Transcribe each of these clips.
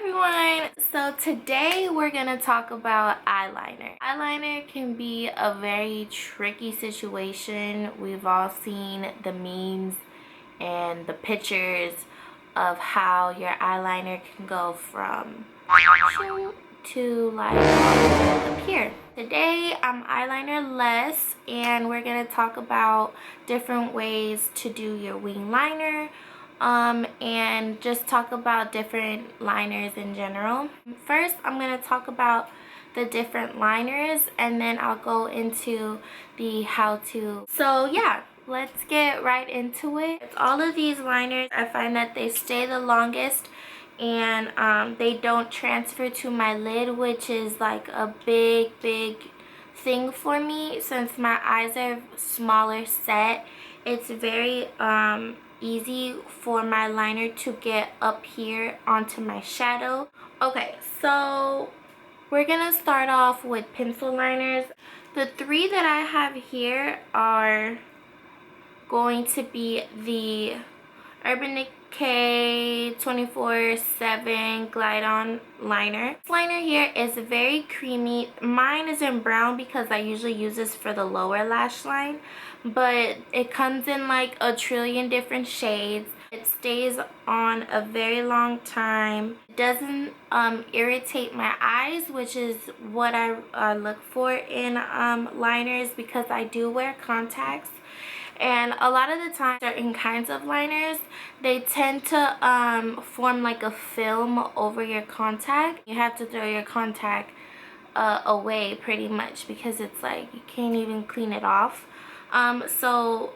everyone! So today we're gonna talk about eyeliner. Eyeliner can be a very tricky situation. We've all seen the memes and the pictures of how your eyeliner can go from to like up here. Today I'm eyeliner less and we're gonna talk about different ways to do your wing liner and just talk about different liners in general. First, I'm going to talk about the different liners and then I'll go into the how-to. So yeah, let's get right into it. With all of these liners, I find that they stay the longest and they don't transfer to my lid, which is like a big thing for me since my eyes are smaller set. It's very easy for my liner to get up here onto my shadow. Okay, so we're gonna start off with pencil liners. The three that I have here are going to be the Urban Decay 24/7 Glide On liner. This liner here is very creamy. Mine is in brown because I usually use this for the lower lash line, but it comes in like a trillion different shades. It stays on a very long time. It doesn't irritate my eyes, which is what I look for in liners because I do wear contacts. And a lot of the time, certain kinds of liners, they tend to form like a film over your contact. You have to throw your contact away pretty much because it's like you can't even clean it off. So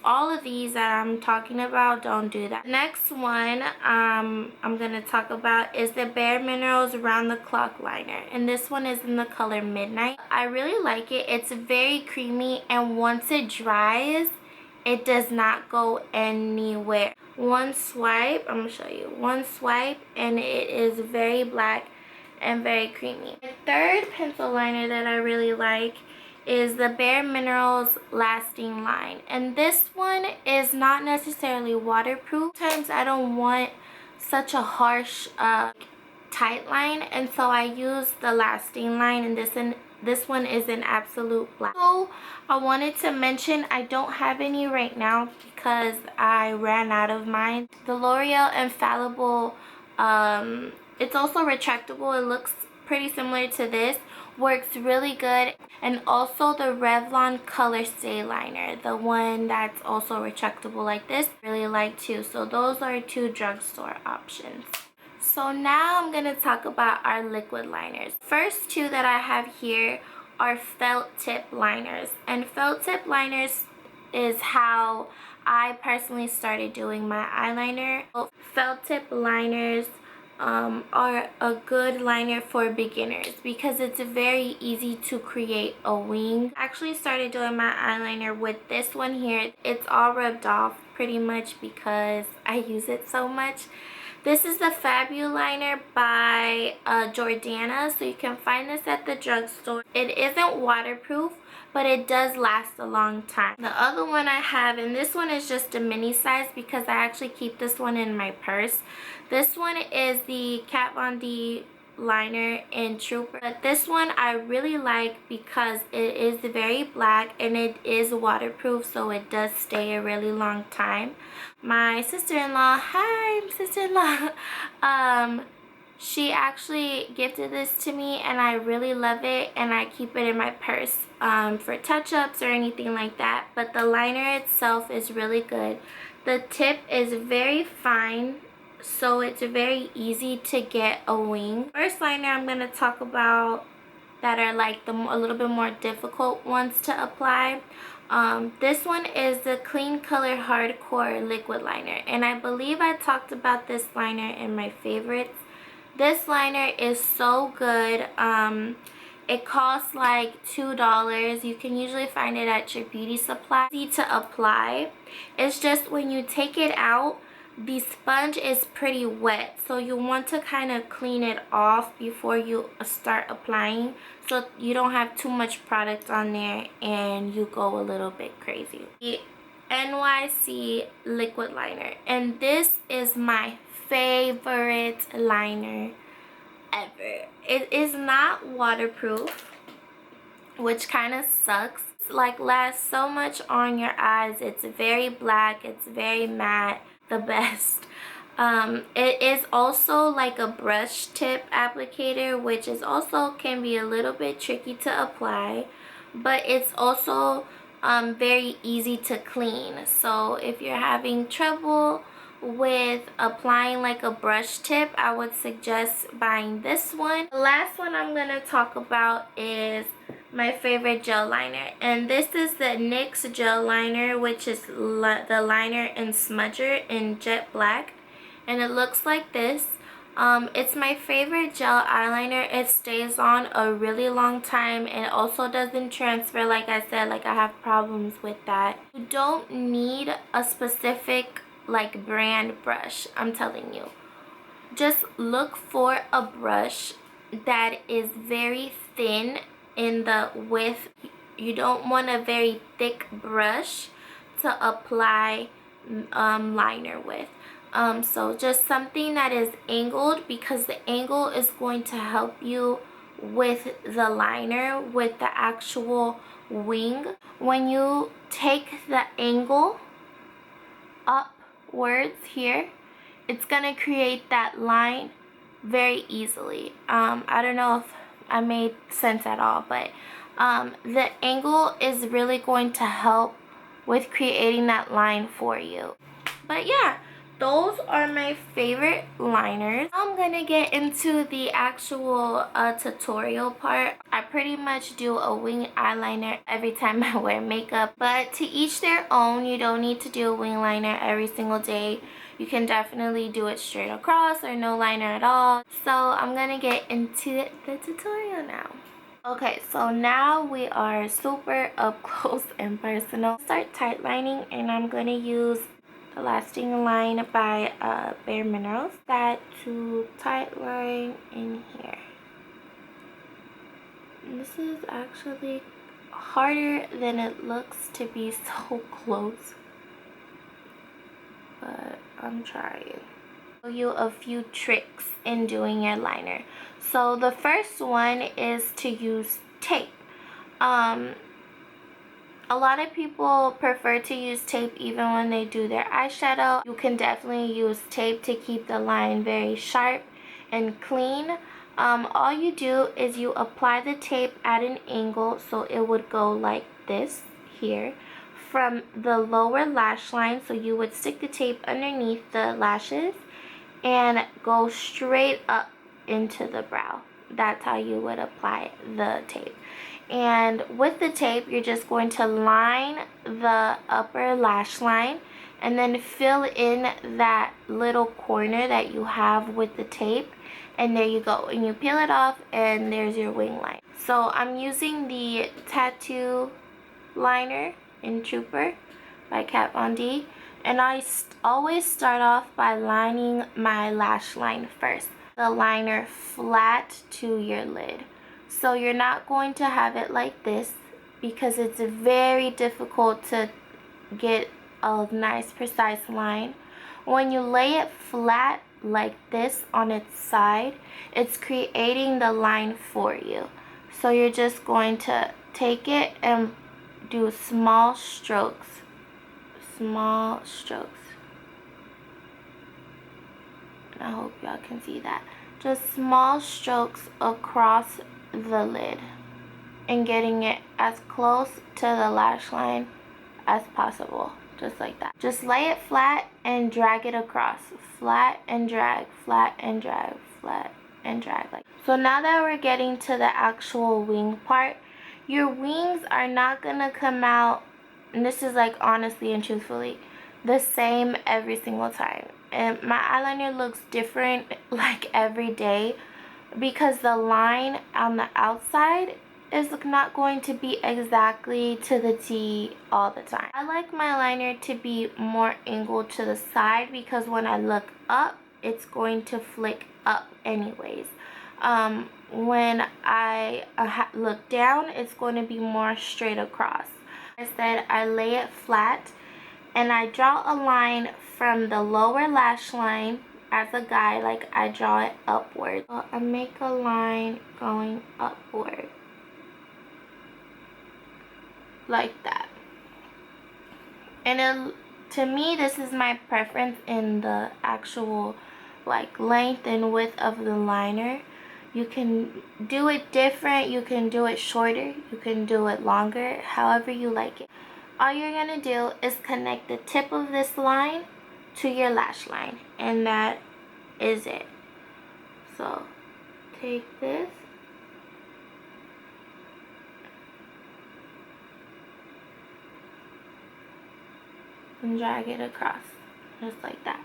all of these that I'm talking about don't do that. Next one I'm gonna talk about is the Bare Minerals Round the Clock liner, and this one is in the color Midnight. I really like it. It's very creamy, and once it dries, it does not go anywhere. One swipe, I'm gonna show you. One swipe, and it is very black and very creamy. The third pencil liner that I really like is the Bare Minerals Lasting Line, and this one is not necessarily waterproof. Sometimes I don't want such a harsh tight line, and so I use the Lasting Line, and this one is in Absolute Black. So I wanted to mention I don't have any right now because I ran out of mine. The L'Oreal Infallible, it's also retractable. It looks pretty similar to this. Works really good. And also the Revlon Color Stay liner, the one that's also retractable like this, really like too. So those are two drugstore options. So now I'm going to talk about our liquid liners. First two that I have here are felt tip liners. And felt tip liners is how I personally started doing my eyeliner. Felt tip liners are a good liner for beginners because it's very easy to create a wing. I actually started doing my eyeliner with this one here. It's all rubbed off pretty much because I use it so much. This is the Fabuliner by Jordana, so you can find this at the drugstore. It isn't waterproof, but it does last a long time. The other one I have, and this one is just a mini size because I actually keep this one in my purse. This one is the Kat Von D liner in Trooper. But this one I really like because it is very black and it is waterproof, so it does stay a really long time. My sister-in-law, hi sister-in-law, she actually gifted this to me and I really love it, and I keep it in my purse for touch-ups or anything like that. But the liner itself is really good. The tip is very fine, so it's very easy to get a wing. First liner I'm going to talk about that are like a little bit more difficult ones to apply. This one is the Clean Color Hardcore liquid liner, and I believe I talked about this liner in my favorites. This liner is so good. It costs like $2. You can usually find it at your beauty supply. Easy to apply. It's just when you take it out, the sponge is pretty wet, so you want to kind of clean it off before you start applying, so you don't have too much product on there and you go a little bit crazy. The NYC liquid liner, and this is my favorite liner ever. It is not waterproof, which kind of sucks. It's like lasts so much on your eyes. It's very black, it's very matte, the best. It is also like a brush tip applicator, which is also can be a little bit tricky to apply, but it's also very easy to clean. So if you're having trouble with applying like a brush tip, I would suggest buying this one. The last one I'm gonna talk about is my favorite gel liner, and this is the NYX gel liner, which is the liner in smudger in jet black, and it looks like this. It's my favorite gel eyeliner. It stays on a really long time, and it also doesn't transfer. Like I said, like I have problems with that. You don't need a specific like brand brush, I'm telling you. Just look for a brush that is very thin in the width. You don't want a very thick brush to apply liner with. So just something that is angled, because the angle is going to help you with the liner, with the actual wing. When you take the angle upwards here, it's gonna create that line very easily. I don't know if I made sense at all, but the angle is really going to help with creating that line for you. But yeah, those are my favorite liners. I'm gonna get into the actual tutorial part. I pretty much do a wing eyeliner every time I wear makeup, but to each their own. You don't need to do a wing liner every single day. You can definitely do it straight across or no liner at all. So I'm gonna get into the tutorial now. Okay, so now we are super up close and personal. Start tight lining, and I'm gonna use the Lasting Line by Bare Minerals. That to tight line in here. And this is actually harder than it looks to be so close, but I'm trying. Show you a few tricks in doing your liner. So the first one is to use tape. A lot of people prefer to use tape even when they do their eyeshadow. You can definitely use tape to keep the line very sharp and clean. All you do is you apply the tape at an angle, so it would go like this here from the lower lash line. So you would stick the tape underneath the lashes and go straight up into the brow. That's how you would apply the tape. And with the tape, you're just going to line the upper lash line and then fill in that little corner that you have with the tape, and there you go. And you peel it off, and there's your wing line. So I'm using the Tattoo Liner in Trooper by Kat Von D, and I always start off by lining my lash line first. The liner flat to your lid. So you're not going to have it like this, because it's very difficult to get a nice precise line. When you lay it flat like this on its side, it's creating the line for you. So you're just going to take it and do small strokes. Small strokes. I hope y'all can see that. Just small strokes across the lid and getting it as close to the lash line as possible, just like that. Just lay it flat and drag it across. Flat and drag, flat and drag, flat and drag. Like so. Now that we're getting to the actual wing part, your wings are not gonna come out, and this is like honestly and truthfully the same every single time. And my eyeliner looks different like every day, because the line on the outside is not going to be exactly to the T all the time. I like my liner to be more angled to the side, because when I look up, it's going to flick up anyways. When I look down, it's going to be more straight across. I said I lay it flat, and I draw a line from the lower lash line as a guide, like I draw it upward. So I make a line going upward like that. And to me, this is my preference in the actual like length and width of the liner. You can do it different, you can do it shorter, you can do it longer, however you like it. All you're gonna do is connect the tip of this line to your lash line, and that is it. So take this and drag it across, just like that.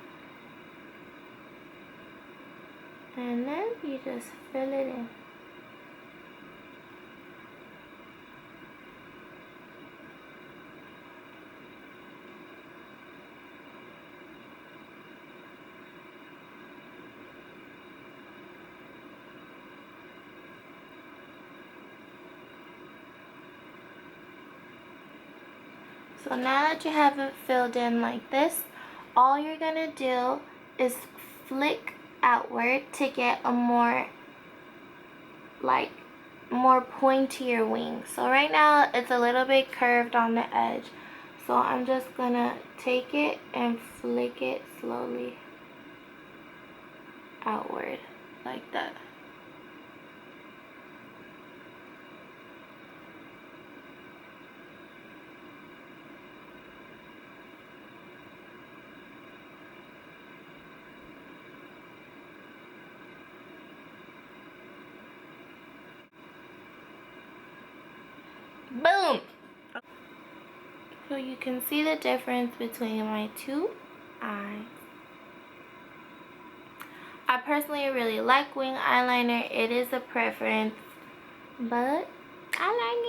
And then you just fill it in. So now that you have it filled in like this, all you're gonna do is flick outward to get a more pointier wing. So right now it's a little bit curved on the edge. So I'm just gonna take it and flick it slowly outward like that. Boom! So you can see the difference between my two eyes. I personally really like wing eyeliner. It is a preference, but I like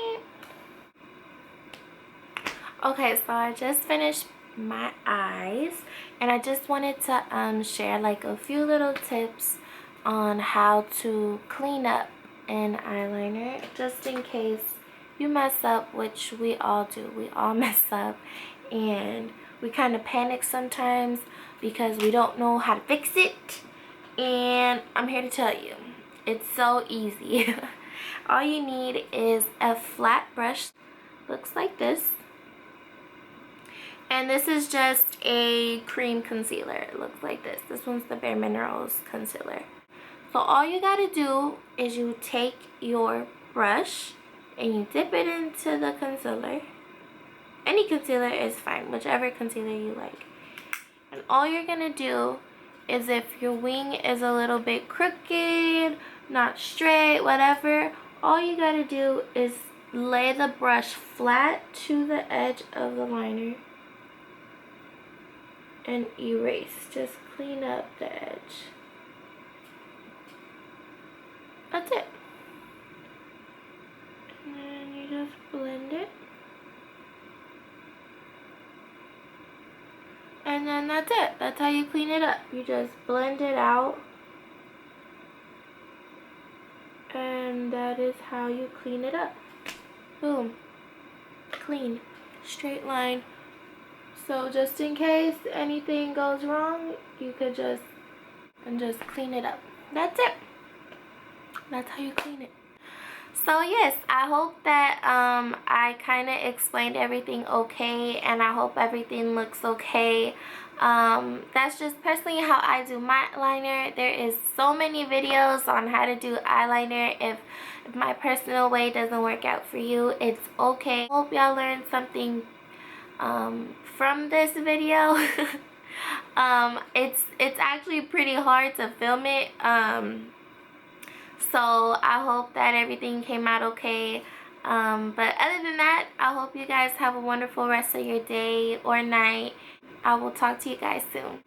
it. Okay, so I just finished my eyes, and I just wanted to share like a few little tips on how to clean up an eyeliner, just in case you mess up, which we all do. We all mess up, and we kind of panic sometimes because we don't know how to fix it. And I'm here to tell you, it's so easy. All you need is a flat brush, looks like this. And this is just a cream concealer. It looks like this. This one's the Bare Minerals concealer. So all you gotta do is you take your brush and you dip it into the concealer. Any concealer is fine, whichever concealer you like. And all you're gonna do is, if your wing is a little bit crooked, not straight, whatever, all you gotta do is lay the brush flat to the edge of the liner and erase. Just clean up the edge. That's it. And then you just blend it. And then that's it. That's how you clean it up. You just blend it out. And that is how you clean it up. Boom. Clean. Straight line. So just in case anything goes wrong, you could just clean it up. That's it. That's how you clean it. So yes, I hope that I kind of explained everything okay, and I hope everything looks okay. That's just personally how I do my eyeliner. There is so many videos on how to do eyeliner. If my personal way doesn't work out for you, it's okay. Hope y'all learned something from this video. It's actually pretty hard to film it. So I hope that everything came out okay. But other than that, I hope you guys have a wonderful rest of your day or night. I will talk to you guys soon.